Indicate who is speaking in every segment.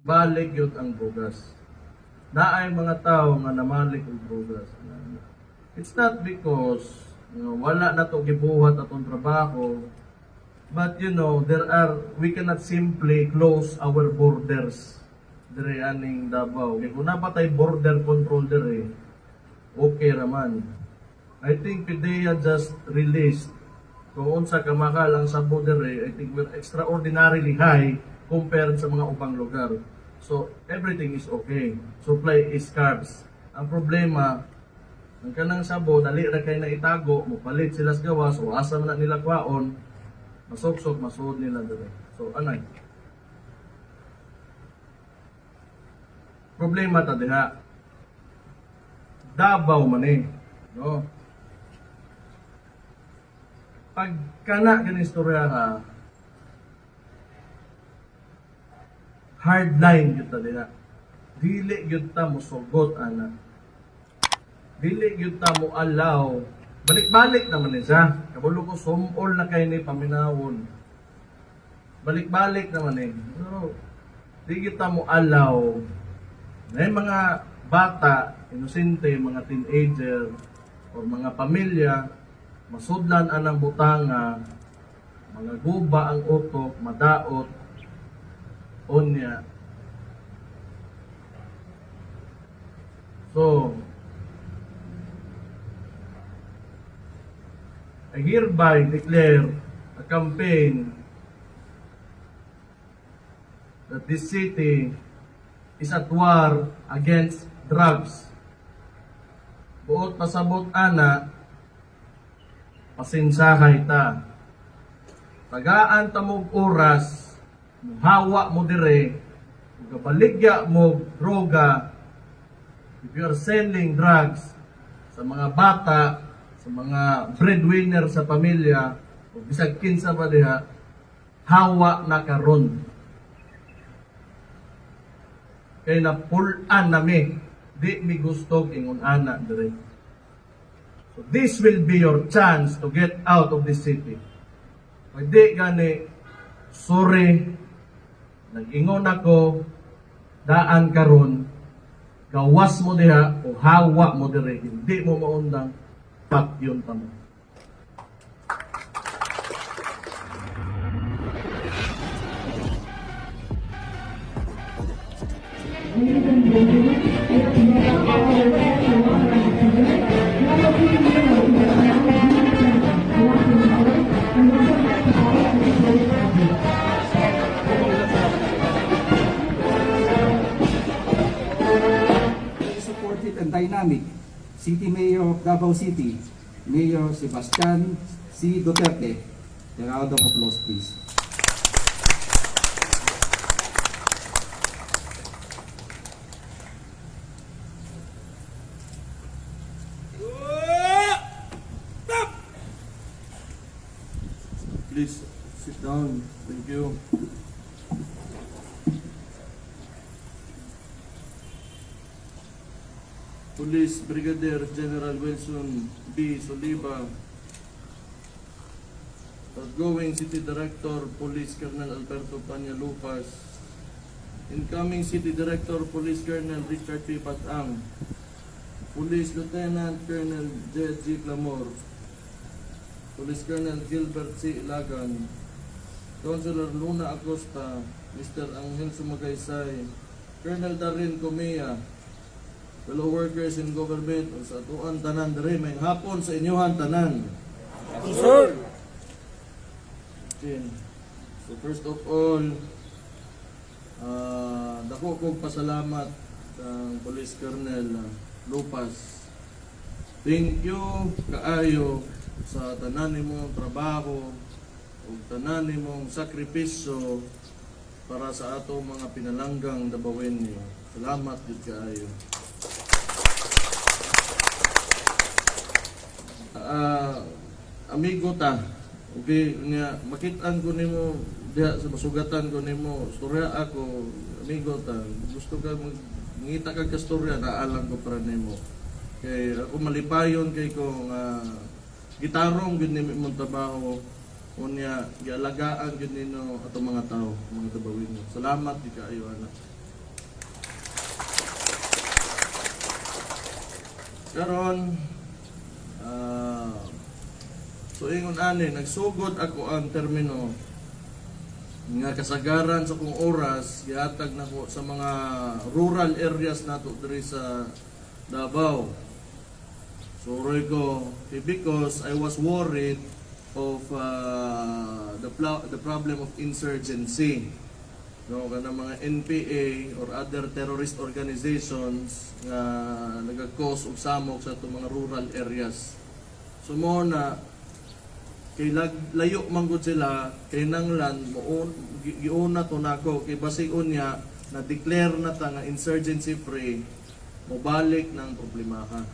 Speaker 1: balik yun ang drugas. Naay mga tao nga namalik og drugas. It's not because wala na to gibuhat atong trabaho, but we cannot simply close our borders dire aning Davao. Kaya kung napatay border control dire, okay raman. I think PDEA just released kung unsa ka makalang sa border, I think we're extraordinarily high compared sa mga ubang lugar. So, everything is okay. Supply is scarce. Ang problema, ang kanang sabo, dali ra kay na itago, mupalit sila sa gawas, o asa na nila kwaon, masuksok, masuod nila dire. So, anay. Problema ta diha. Davao man eh. No? Pag kana kanistorya ha, hardline yun ta diha. Dili yun ta mo sugot, ana. Dili yun ta mo allow. Balik-balik naman siya. Kabulo ko sumol na kayo ni paminawon. Balik-balik naman eh. Pero, di kita mo allow. May mga bata, inosente, mga teenager, o mga pamilya, masudlan anang butanga, mga guba ang utok, madaot, onya. So, I hereby declare a campaign that this city is at war against drugs. Buot pasabot ana, pasinsahay ta. Tagaan ta mong oras, muhawa mo dire, kabaligya mo droga. If you are selling drugs sa mga bata, sa mga breadwinner sa pamilya, o bisag kinsa pa diha, hawa na karon. Kaya napulan nami, di mi gusto ingon ana dire. So this will be your chance to get out of this city. Pwede gani, sorry, nag-ingon ako, daan karon, gawas mo diha o hawa mo dire, hindi mo maundang pat yun tamo.
Speaker 2: Supportive and dynamic City Mayor of Davao City, Mayor Sebastian C. Duterte. A round of applause, please.
Speaker 1: Please sit down. Thank you. Police Brigadier General Wilson B. Soliva, outgoing City Director Police Colonel Alberto Panyalupas, incoming City Director Police Colonel Richard P. Patang, Police Lieutenant Colonel J.G. Clamor, Police Colonel Gilbert C. Ilagan, Councilor Luna Acosta, Mr. Angel Sumagaysay, Colonel Darren Comea, fellow workers in government, o sa tuan tanan dere, may hapon sa inyohan tanan.
Speaker 3: Sir!
Speaker 1: So first of all, dako kong pasalamat sa Police Colonel Lupas. Thank you kaayo sa tanan nimong trabaho o tanan nimong sakripisyo para sa atong mga pinalanggang Davaoenyo. Salamat gid kaayo. Amigo ta, okay, nga makitaan ko nimo diha sa masugatan ko nimo storya ako, amigo ta, gusto ka mangita kag kastorya, naalang ko para nimo. Kay ako malipayon kay ko nga gitarong gyud nimo imong trabaho, unya gialagaan gyud nino ato mga tao, mga Davaoenyo. Salamat di kaayo anak. Karon, so ingon ani, nagsugod ako ang termino nga kasagaran sa kong oras, gihatag nako sa mga rural areas nato diri sa Davao. Suroy ko, because I was worried of the problem of insurgency. No, kana mga NPA or other terrorist organizations nga nagag-cause og samok sa itong mga rural areas. So mo na kay layo man gud sila kay nanglan mo giuna to nako kay basigon niya na declare na ta nga insurgency free mobalik ng problemaha.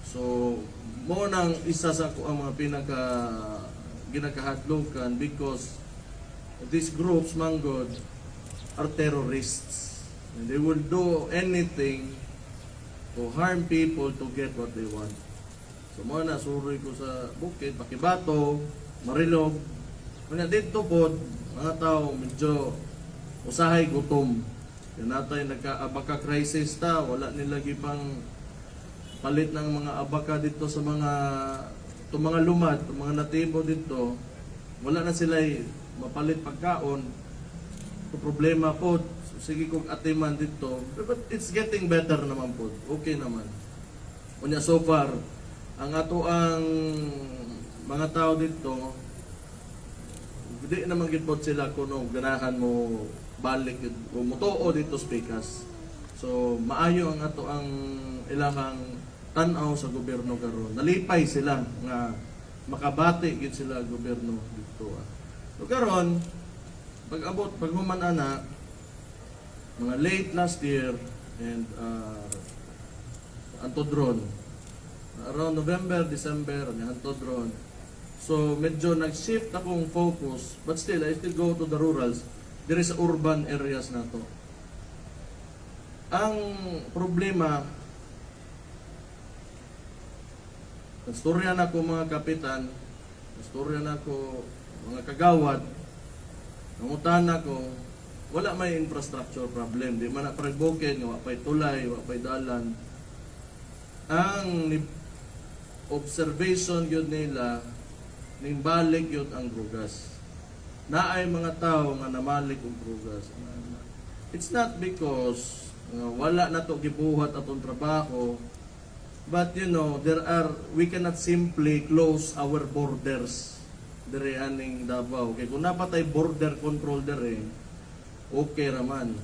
Speaker 1: So mo nang isa sa ko ang mga pinaka ginakahadlokan because these groups manggod are terrorists and they will do anything to harm people to get what they want. So mo na suroy ko sa bukid, Pakibato, Marilog. Kanya dito po, mga tao medyo usahay gutom. Yan natay nagka-abaka crisis ta, wala nila gipang palit ng mga abaka dito sa mga lumad, mga natibo dito. Wala na sila mapalit pagkaon. So, problema po, so, sige kong atiman dito. But it's getting better naman po. Okay naman. Kunya so far, ang ato ang mga tao dito, hindi naman gitpot sila kuno ganahan mo balik o mutuo dito speakas. So maayo ang ato ang ilahang tan-aw sa gobyerno karon. Nalipay sila nga makabati gid sila gobyerno dito. So karon pag human ana mga late last year and antodron around November, December, antodron. So medyo nag-shift akong focus, but still I still go to the rurals. There is urban areas na to. Ang problema, nastorya na ko mga kapitan, nastorya na ko mga kagawad, nangutan na ko, wala may infrastructure problem. Di man na pagbukin, wala pa'y tulay, wala pa'y dalan. Ang observation yun nila, nimbalik yun ang drugas. Naay mga tao nga namalik ang drugas. It's not because wala na to gibuhat atong trabaho, but you know, we cannot simply close our borders diri aning Davao. Kay kung napatay border control diri, okay raman.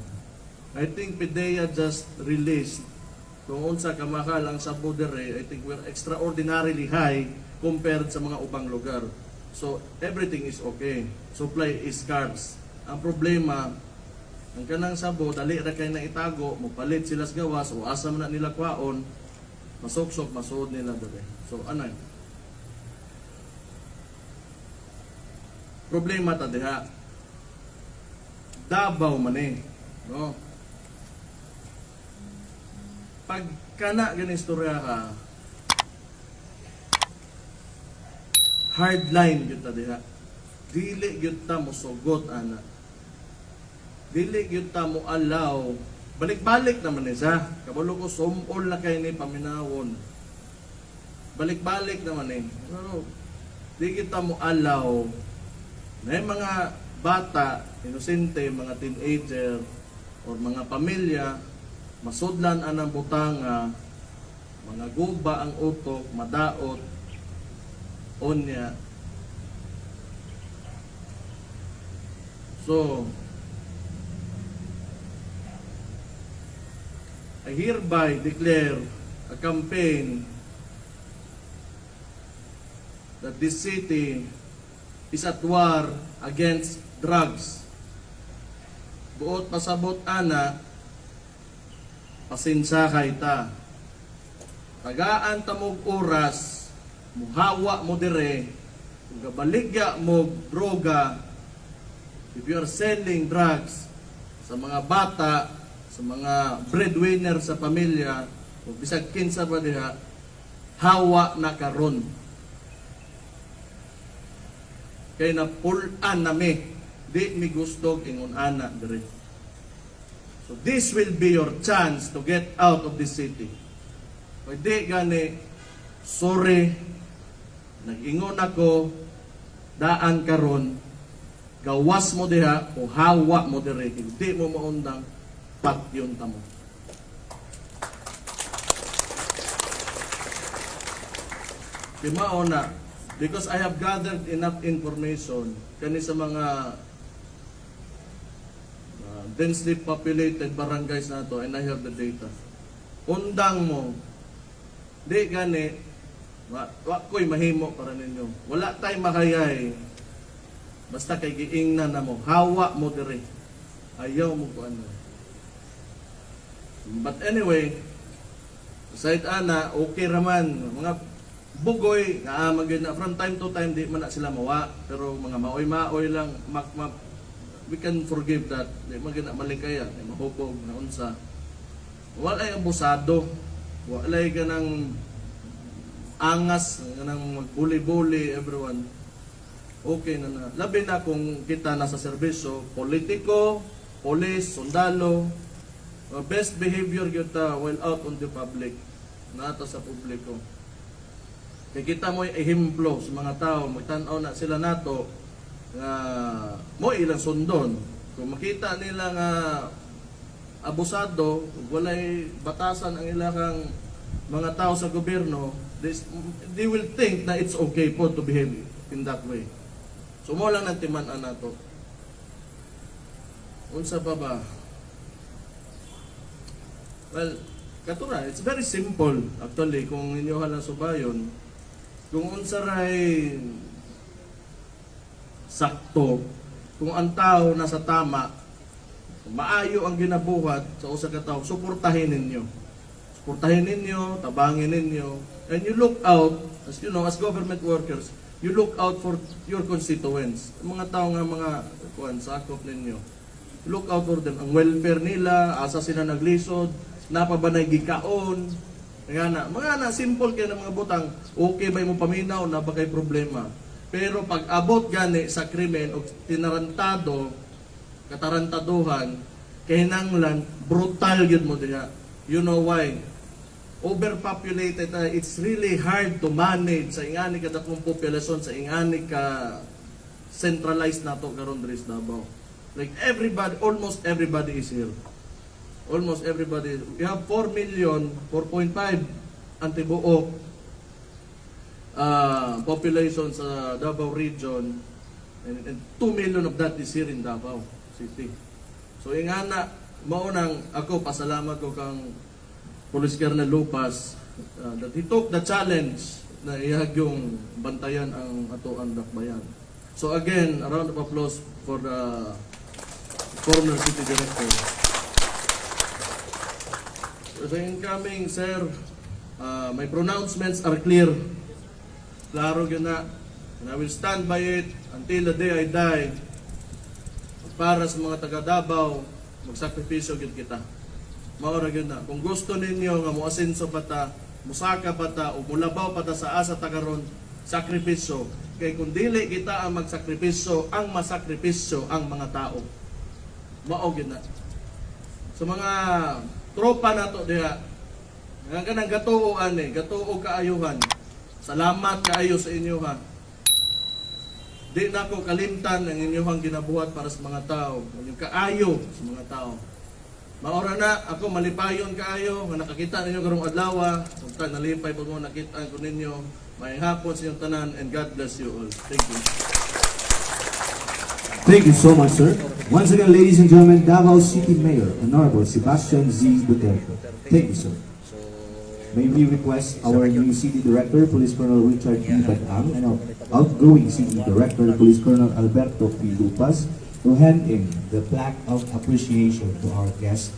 Speaker 1: I think PDEA just released kung unsa ka mahal ang sabo diri. I think we're extraordinarily high compared sa mga ubang lugar. So everything is okay. Supply is scarce. Ang problema, ang kanang sabo dali ra kay na itago, mopalit sila sa gawas o asa man na nila kwaon, masuksok masuod nila diri. So ano? Problema ta diha. Davao man no? Pag kana gani istorya ka, hardline gyud ta diha. Dili gyud ta mosugot ana. Dili gyud ta mo allow. Balik-balik naman ni sa. Kabalo ko sumol na kay ni paminawon. Balik-balik naman ni. No. Di kita mo allow na yung mga bata, inosente, mga teenager or mga pamilya masudlan anang butanga, mga guba ang utok, madaot, onya. So, I hereby declare a campaign that this city is at war against drugs. Buot pasabot ana, pasensya kay ta. Tagaan ta mog oras, muhawa mo dire, gabaligya mo droga. If you are selling drugs sa mga bata, sa mga breadwinner sa pamilya, o bisag kinsa pa diha, hawa na karon. Kay na pulan nami, di mi gustog ingon ana dire. So this will be your chance to get out of this city. Pwede gani, sorry, nag-ingon ako, daan karon, gawas mo diha o hawa mo dire, hindi mo maundang patyon ta mo. Di mauna, because I have gathered enough information kani sa mga densely populated barangays na to, and I have the data. Undang mo, di gani, ko'y mahimo para ninyo. Wala tay makayay, basta kay giingnan na mo, hawa mo dire, ayaw mo ko ano. But anyway, aside ana, okay raman, mga bugoy, nga magin na from time to time, di man na sila mawa, pero mga maoy-maoy lang, we can forgive that. Di magin na malikaya, di mahubog, na unsa. Walay abusado, walay ganang angas, ganang magbuli-buli, everyone. Okay na na. Labi na kung kita nasa serbisyo, politiko, police, sundalo, best behavior kita while out on the public, nata sa publiko. Kaya kita mo ehemplo sa mga tao, magtanaw na sila nato, nga mo ilang sundon. Kung makita nila nga abusado, walay batasan ang ilang mga tao sa gobyerno, they will think na it's okay po to behave in that way. So mo lang nagtiman-an nato. Unsa pa ba? Well, katura, it's very simple actually kung inyo halang subayon. Kung unsa ray sakto, kung ang tao nasa tama, maayo ang ginabuhat sa usa ka tawo, suportahin ninyo. Suportahin ninyo, tabangin ninyo, and you look out, as you know, as government workers, you look out for your constituents. Ang mga tao nga mga sakop ninyo. Look out for them. Ang welfare nila, asa sila naglisod, napabanay gikaon. Mga na, simple kayo ng mga butang, okay ba mo paminaw, na ba kay problema. Pero pag abot gani sa krimen o tinarantado, katarantaduhan, kahinanglan, brutal yun mo diya. You know why? Overpopulated, it's really hard to manage sa ingani ka dakong populasyon, sa ingani ka centralized na to karon diri sa Davao. Like everybody, almost everybody is here. Almost everybody. We have 4 million, 4.5 ang tibuok population sa Davao region, and 2 million of that is here in Davao City. So ingana, maunang ako, pasalamat ko kang Police Colonel Lupas that he took the challenge na iyag yung bantayan ang ato ang dakbayan. So again, a round of applause for the former city director. So incoming, sir, my pronouncements are clear. Klaro yun na. And I will stand by it until the day I die. Para sa mga taga Davao, magsakripisyo yun kita. Maura yun na. Kung gusto ninyo nga muasinso pa ta, musaka pa ta, o mulabaw pa ta sa asa tagaron, sakripisyo. Kaya kung dili kita ang magsakripisyo, ang masakripisyo ang mga tao. Maog yun na. Sa mga tropa na to diha, nga kanang gatuoan gatuo kaayuhan. Salamat kaayo sa inyo ha. Di na ko kalimtan ang inyong ginabuhat para sa mga tao, ang kaayo sa mga tao. Maora na ako malipayon kaayo nga nakakita ninyo karong adlaw, sumta nalipay pag mo nakita ko ninyo. May hapon sa inyong tanan, and God bless you all. Thank you.
Speaker 3: Thank you so much, sir. Once again, ladies and gentlemen, Davao City Mayor, Honorable Sebastian Z. Duterte. Thank you, sir. May we request our new City Director, Police Colonel Richard E. Badang, and our outgoing City Director, Police Colonel Alberto P. Lupas, to hand in the plaque of appreciation to our guest.